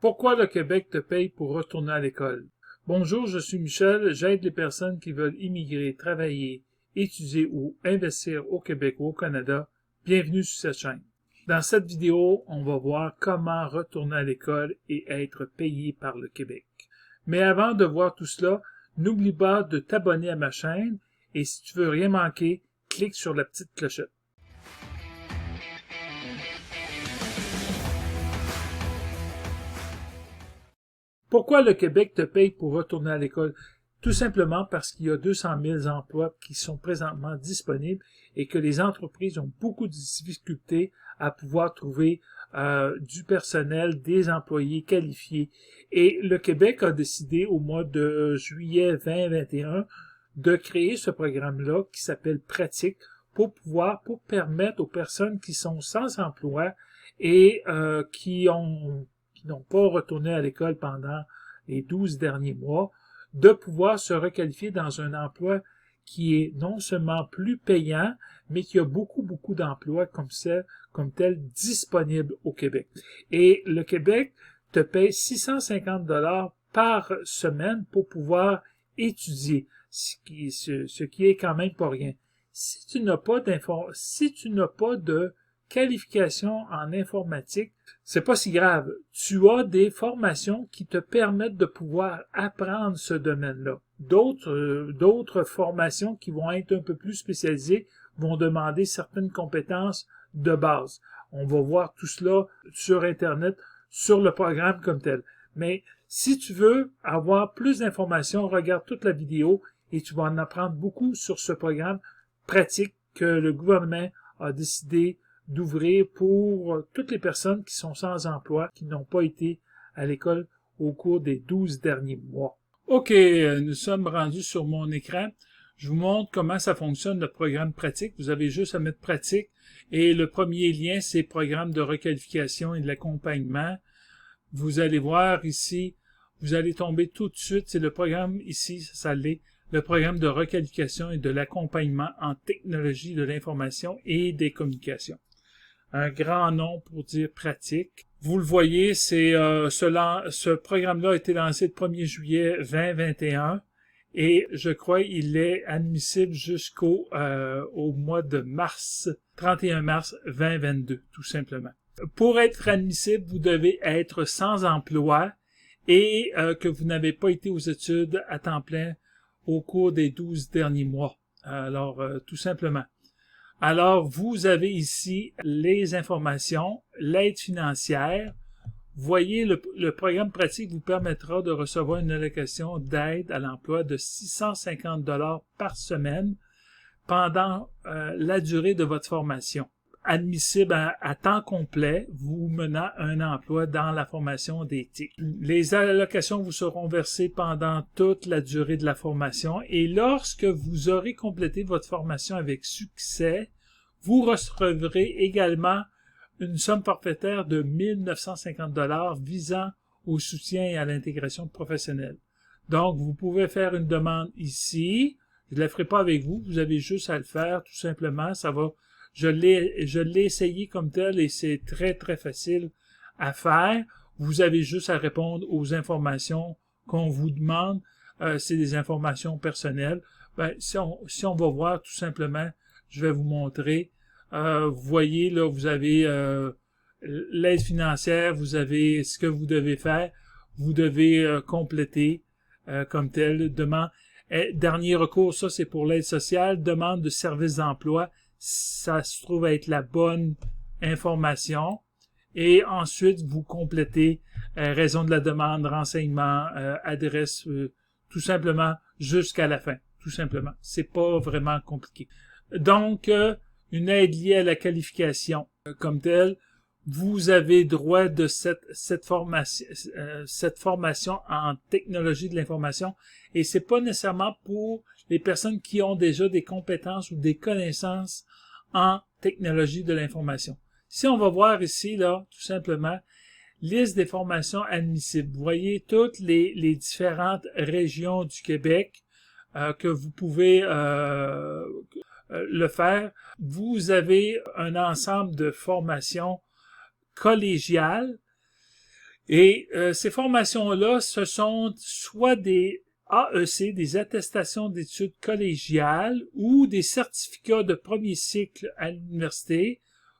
Pourquoi le Québec te paye pour retourner à l'école? Bonjour, je suis Michel, j'aide les personnes qui veulent immigrer, travailler, étudier ou investir au Québec ou au Canada. Bienvenue sur cette chaîne. Dans cette vidéo, on va voir comment retourner à l'école et être payé par le Québec. Mais avant de voir tout cela, n'oublie pas de t'abonner à ma chaîne et si tu veux rien manquer, clique sur la petite clochette. Pourquoi le Québec te paye pour retourner à l'école? Tout simplement parce qu'il y a 200 000 emplois qui sont présentement disponibles et que les entreprises ont beaucoup de difficultés à pouvoir trouver du personnel, des employés qualifiés. Et le Québec a décidé au mois de juillet 2021 de créer ce programme-là qui s'appelle Pratique pour permettre aux personnes qui sont sans emploi et qui n'ont pas retourné à l'école pendant les 12 derniers mois, de pouvoir se requalifier dans un emploi qui est non seulement plus payant, mais qui a beaucoup d'emplois comme tel disponibles au Québec. Et le Québec te paye 650 $ par semaine pour pouvoir étudier, ce qui est quand même pas rien. Si tu n'as pas de qualification en informatique, c'est pas si grave. Tu as des formations qui te permettent de pouvoir apprendre ce domaine-là. D'autres formations qui vont être un peu plus spécialisées vont demander certaines compétences de base. On va voir tout cela sur Internet, sur le programme comme tel. Mais si tu veux avoir plus d'informations, regarde toute la vidéo et tu vas en apprendre beaucoup sur ce programme pratique que le gouvernement a décidé d'ouvrir pour toutes les personnes qui sont sans emploi, qui n'ont pas été à l'école au cours des 12 derniers mois. OK, nous sommes rendus sur mon écran. Je vous montre comment ça fonctionne le programme pratique. Vous avez juste à mettre pratique et le premier lien, c'est programme de requalification et de l'accompagnement. Vous allez voir ici, vous allez tomber tout de suite, c'est le programme ici, ça l'est, le programme de requalification et de l'accompagnement en technologie de l'information et des communications. Un grand nom pour dire pratique. Vous le voyez, ce programme-là a été lancé le 1er juillet 2021 et je crois il est admissible jusqu'au au mois de mars, 31 mars 2022, tout simplement. Pour être admissible, vous devez être sans emploi et que vous n'avez pas été aux études à temps plein au cours des 12 derniers mois. Alors, tout simplement. Alors, vous avez ici les informations, l'aide financière. Voyez, le programme pratique vous permettra de recevoir une allocation d'aide à l'emploi de 650 $ par semaine pendant la durée de votre formation. Admissible à temps complet, vous menant un emploi dans la formation des TIC. Les allocations vous seront versées pendant toute la durée de la formation et lorsque vous aurez complété votre formation avec succès, vous recevrez également une somme forfaitaire de 1 950 $ visant au soutien et à l'intégration professionnelle. Donc, vous pouvez faire une demande ici. Je ne la ferai pas avec vous. Vous avez juste à le faire, tout simplement. Ça va. Je l'ai essayé comme tel et c'est très facile à faire. Vous avez juste à répondre aux informations qu'on vous demande. C'est des informations personnelles. Si on va voir tout simplement, je vais vous montrer. Vous voyez, là, vous avez l'aide financière, vous avez ce que vous devez faire. Vous devez compléter comme tel. Dernier recours, ça c'est pour l'aide sociale. Demande de service d'emploi. Ça se trouve être la bonne information. Et ensuite, vous complétez raison de la demande, renseignement, adresse, tout simplement jusqu'à la fin. Tout simplement. C'est pas vraiment compliqué. Donc, une aide liée à la qualification comme telle, vous avez droit de cette formation en technologie de l'information et c'est pas nécessairement pour les personnes qui ont déjà des compétences ou des connaissances en technologie de l'information. Si on va voir ici, là, tout simplement, liste des formations admissibles. Vous voyez toutes les différentes régions du Québec que vous pouvez le faire. Vous avez un ensemble de formations collégiales Et ces formations-là, ce sont soit des AEC, des attestations d'études collégiales, ou des certificats de premier cycle à l'université,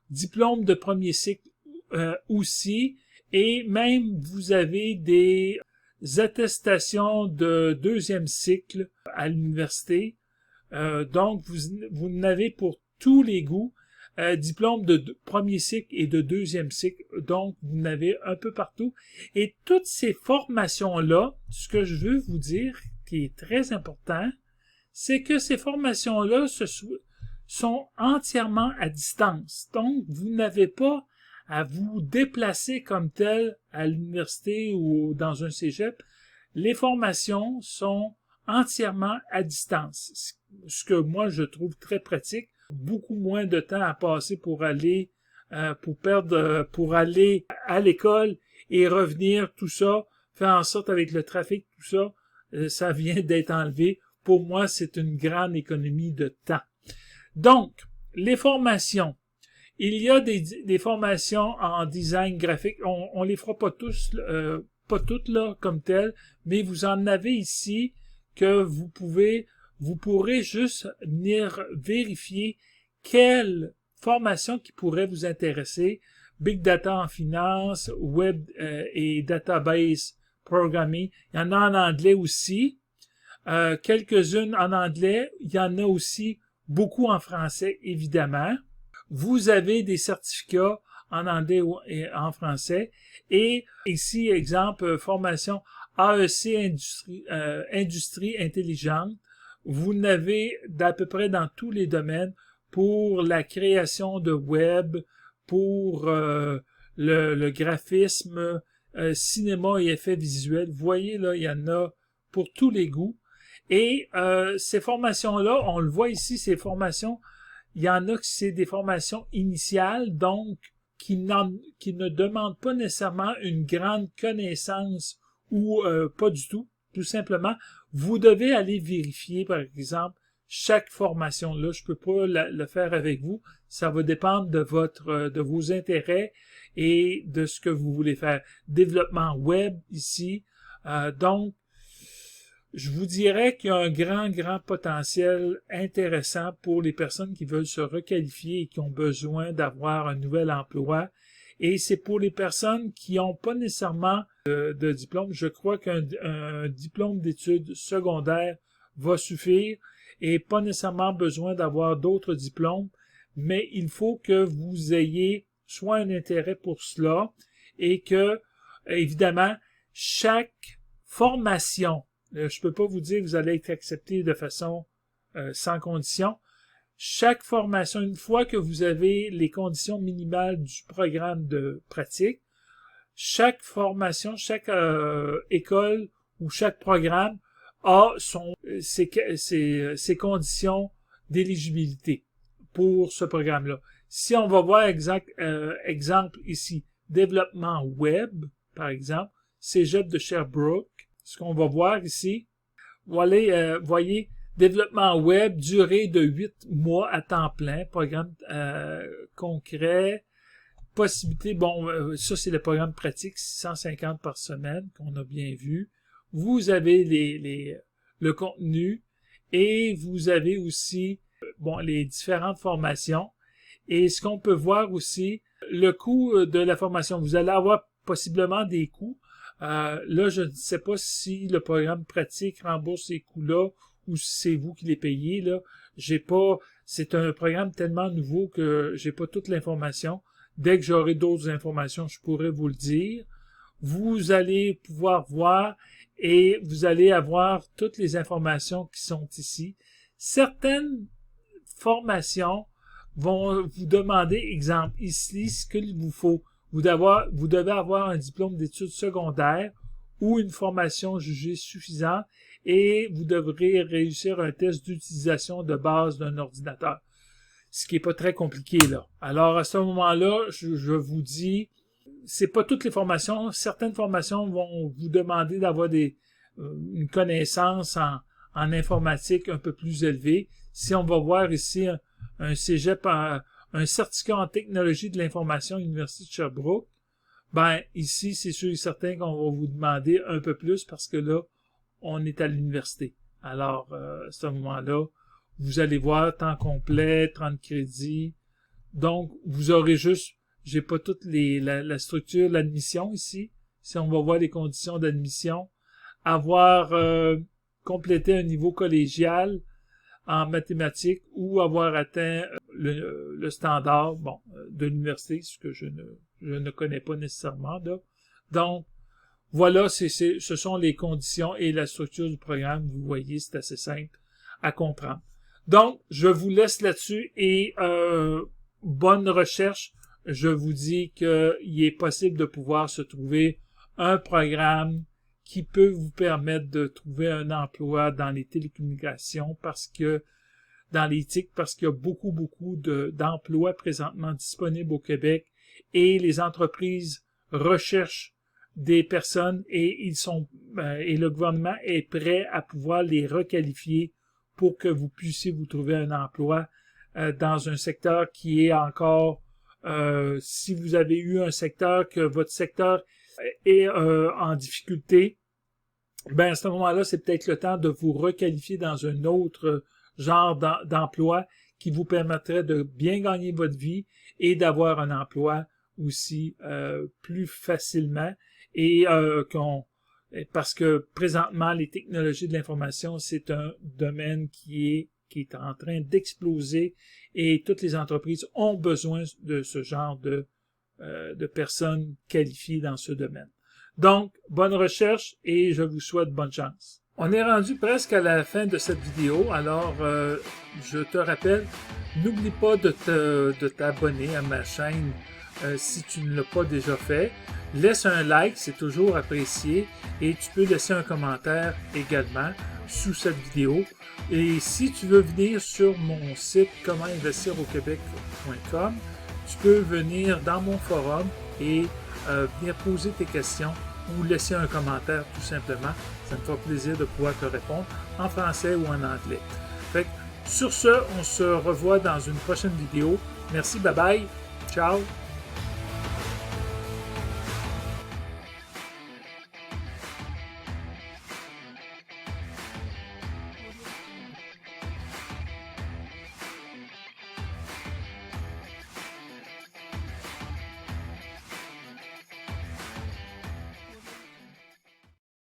diplôme de premier cycle aussi, et même vous avez des attestations de deuxième cycle à l'université. Donc, vous n'avez pour tous les goûts, diplôme de premier cycle et de deuxième cycle. Donc, vous n'avez un peu partout. Et toutes ces formations-là, ce que je veux vous dire, qui est très important, c'est que ces formations-là sont entièrement à distance. Donc, vous n'avez pas à vous déplacer comme tel à l'université ou dans un cégep. Les formations sont entièrement à distance, ce que moi je trouve très pratique. Beaucoup moins de temps à passer pour aller pour aller à l'école et revenir, tout ça, faire en sorte avec le trafic, tout ça, ça vient d'être enlevé. Pour moi, c'est une grande économie de temps. Donc, les formations. Il y a des formations en design graphique. On les fera pas pas toutes là comme telles, mais vous en avez ici que vous pourrez juste venir vérifier quelle formation qui pourrait vous intéresser. Big Data en finance, Web et Database Programming. Il y en a en anglais aussi. Quelques-unes en anglais. Il y en a aussi beaucoup en français, évidemment. Vous avez des certificats en anglais et en français. Et ici, exemple, formation AEC Industrie intelligente. Vous n'avez d'à peu près dans tous les domaines pour la création de web, pour le graphisme, cinéma et effets visuels. Vous voyez, là, il y en a pour tous les goûts. Et ces formations-là, on le voit ici, ces formations, il y en a que c'est des formations initiales, donc qui ne demandent pas nécessairement une grande connaissance ou pas du tout. Tout simplement, vous devez aller vérifier, par exemple, chaque formation. Là, je peux pas le faire avec vous. Ça va dépendre de vos intérêts et de ce que vous voulez faire. Développement web ici. Donc, je vous dirais qu'il y a un grand potentiel intéressant pour les personnes qui veulent se requalifier et qui ont besoin d'avoir un nouvel emploi. Et c'est pour les personnes qui n'ont pas nécessairement de diplôme. Je crois qu'un diplôme d'études secondaires va suffire et pas nécessairement besoin d'avoir d'autres diplômes, mais il faut que vous ayez soit un intérêt pour cela et que, évidemment, chaque formation, je peux pas vous dire que vous allez être accepté de façon sans condition. Chaque formation, une fois que vous avez les conditions minimales du programme de pratique, chaque formation, chaque école ou chaque programme a ses conditions d'éligibilité pour ce programme-là. Si on va voir exemple ici, développement web, par exemple, Cégep de Sherbrooke, ce qu'on va voir ici, voyez, développement web, durée de 8 mois à temps plein, programme concret, possibilité, ça c'est le programme pratique, 650 par semaine, qu'on a bien vu. Vous avez le contenu et vous avez aussi les différentes formations. Et ce qu'on peut voir aussi, le coût de la formation. Vous allez avoir possiblement des coûts. Là, je ne sais pas si le programme pratique rembourse ces coûts-là ou si c'est vous qui les payez. Là, c'est un programme tellement nouveau que j'ai pas toute l'information. Dès que j'aurai d'autres informations, je pourrai vous le dire. Vous allez pouvoir voir et vous allez avoir toutes les informations qui sont ici. Certaines formations vont vous demander, exemple, ici, ce qu'il vous faut. Vous devez avoir un diplôme d'études secondaires ou une formation jugée suffisante et vous devrez réussir un test d'utilisation de base d'un ordinateur. Ce qui est pas très compliqué, là. Alors, à ce moment-là, je vous dis, c'est pas toutes les formations. Certaines formations vont vous demander d'avoir une connaissance en informatique un peu plus élevée. Si on va voir ici un cégep, un certificat en technologie de l'information à l'Université de Sherbrooke, Ben, ici, c'est sûr et certain qu'on va vous demander un peu plus parce que là, on est à l'université. Alors, à ce moment-là, vous allez voir temps complet, 30 crédits. Donc, vous aurez juste, j'ai pas toute la structure, l'admission ici. Si on va voir les conditions d'admission, avoir complété un niveau collégial en mathématiques ou avoir atteint le standard de l'université, ce que je ne connais pas nécessairement. Là. Donc, voilà, ce sont les conditions et la structure du programme. Vous voyez, c'est assez simple à comprendre. Donc, je vous laisse là-dessus et bonne recherche. Je vous dis qu'il est possible de pouvoir se trouver un programme qui peut vous permettre de trouver un emploi dans les télécommunications parce que dans les TIC, parce qu'il y a beaucoup d'emplois présentement disponibles au Québec et les entreprises recherchent des personnes et et le gouvernement est prêt à pouvoir les requalifier pour que vous puissiez vous trouver un emploi dans un secteur qui est encore si vous avez eu un secteur que votre secteur est en difficulté, ben à ce moment-là, c'est peut-être le temps de vous requalifier dans un autre genre d'emploi qui vous permettrait de bien gagner votre vie et d'avoir un emploi aussi plus facilement et parce que présentement les technologies de l'information c'est un domaine qui est en train d'exploser et toutes les entreprises ont besoin de ce genre de personnes qualifiées dans ce domaine. Donc, bonne recherche et je vous souhaite bonne chance. On est rendu presque à la fin de cette vidéo, alors je te rappelle, n'oublie pas de t'abonner à ma chaîne si tu ne l'as pas déjà fait. Laisse un like, c'est toujours apprécié, et tu peux laisser un commentaire également sous cette vidéo. Et si tu veux venir sur mon site commentinvestirauquebec.com, tu peux venir dans mon forum et venir poser tes questions ou laisser un commentaire tout simplement. Ça me fera plaisir de pouvoir te répondre en français ou en anglais. Fait que, sur ce, on se revoit dans une prochaine vidéo. Merci, bye bye, ciao!